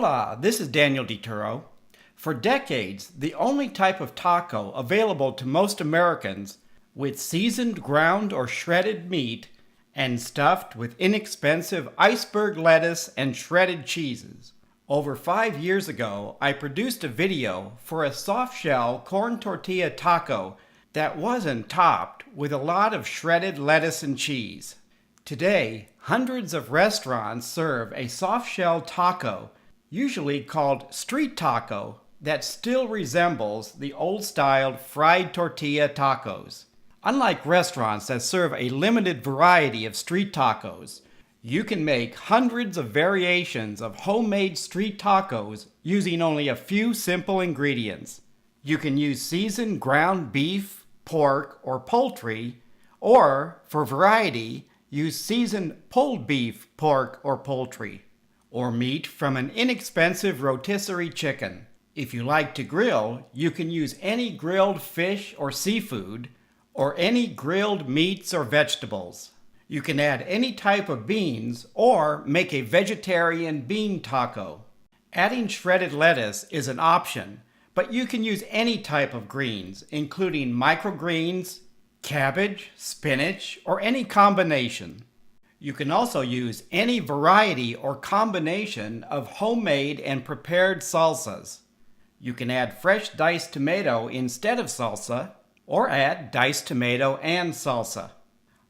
Hola, this is Daniel DiTuro. For decades, the only type of taco available to most Americans with seasoned ground or shredded meat and stuffed with inexpensive iceberg lettuce and shredded cheeses. Over 5 years ago, I produced a video for a soft-shell corn tortilla taco that wasn't topped with a lot of shredded lettuce and cheese. Today, hundreds of restaurants serve a soft-shell taco, usually called street taco, that still resembles the old-style fried tortilla tacos. Unlike restaurants that serve a limited variety of street tacos, you can make hundreds of variations of homemade street tacos using only a few simple ingredients. You can use seasoned ground beef, pork, or poultry, or, for variety, use seasoned pulled beef, pork, or poultry, or meat from an inexpensive rotisserie chicken. If you like to grill, you can use any grilled fish or seafood, or any grilled meats or vegetables. You can add any type of beans or make a vegetarian bean taco. Adding shredded lettuce is an option, but you can use any type of greens, including microgreens, cabbage, spinach, or any combination. You can also use any variety or combination of homemade and prepared salsas. You can add fresh diced tomato instead of salsa, or add diced tomato and salsa.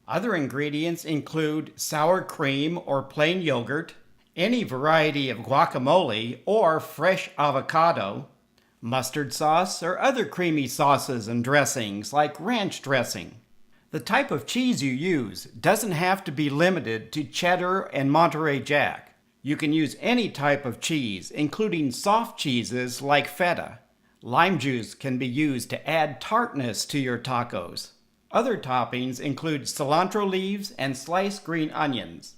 Other ingredients include sour cream or plain yogurt, any variety of guacamole or fresh avocado, mustard sauce or other creamy sauces and dressings like ranch dressing. The type of cheese you use doesn't have to be limited to cheddar and Monterey Jack. You can use any type of cheese, including soft cheeses like feta. Lime juice can be used to add tartness to your tacos. Other toppings include cilantro leaves and sliced green onions.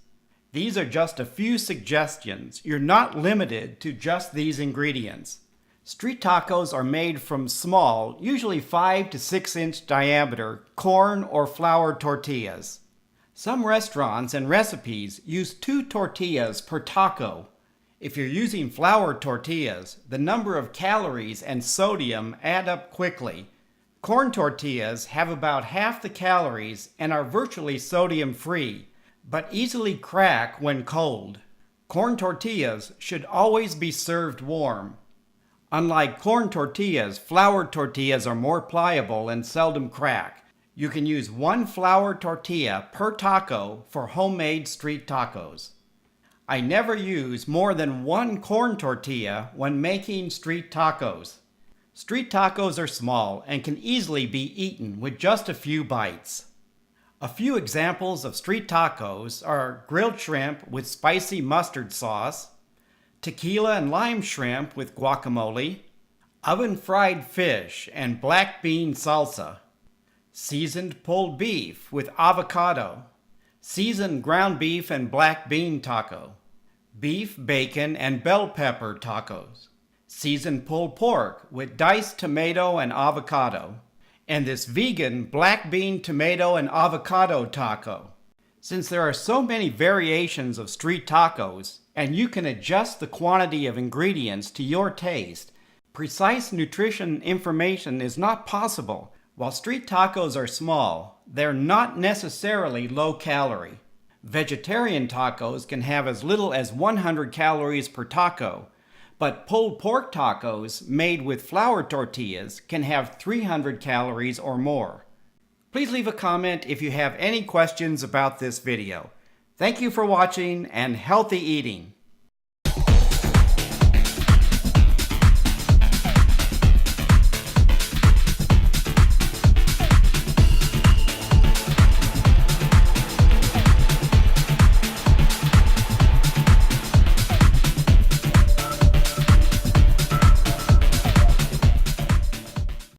These are just a few suggestions. You're not limited to just these ingredients. Street tacos are made from small, usually 5 to 6 inch diameter, corn or flour tortillas. Some restaurants and recipes use 2 tortillas per taco. If you're using flour tortillas, the number of calories and sodium add up quickly. Corn tortillas have about half the calories and are virtually sodium-free, but easily crack when cold. Corn tortillas should always be served warm. Unlike corn tortillas, flour tortillas are more pliable and seldom crack. You can use 1 flour tortilla per taco for homemade street tacos. I never use more than 1 corn tortilla when making street tacos. Street tacos are small and can easily be eaten with just a few bites. A few examples of street tacos are grilled shrimp with spicy mustard sauce, tequila and lime shrimp with guacamole, oven-fried fish and black bean salsa, seasoned pulled beef with avocado, seasoned ground beef and black bean taco, beef, bacon, and bell pepper tacos, seasoned pulled pork with diced tomato and avocado, and this vegan black bean tomato and avocado taco. Since there are so many variations of street tacos, and you can adjust the quantity of ingredients to your taste, precise nutrition information is not possible. While street tacos are small, they're not necessarily low calorie. Vegetarian tacos can have as little as 100 calories per taco, but pulled pork tacos made with flour tortillas can have 300 calories or more. Please leave a comment if you have any questions about this video. Thank you for watching and healthy eating.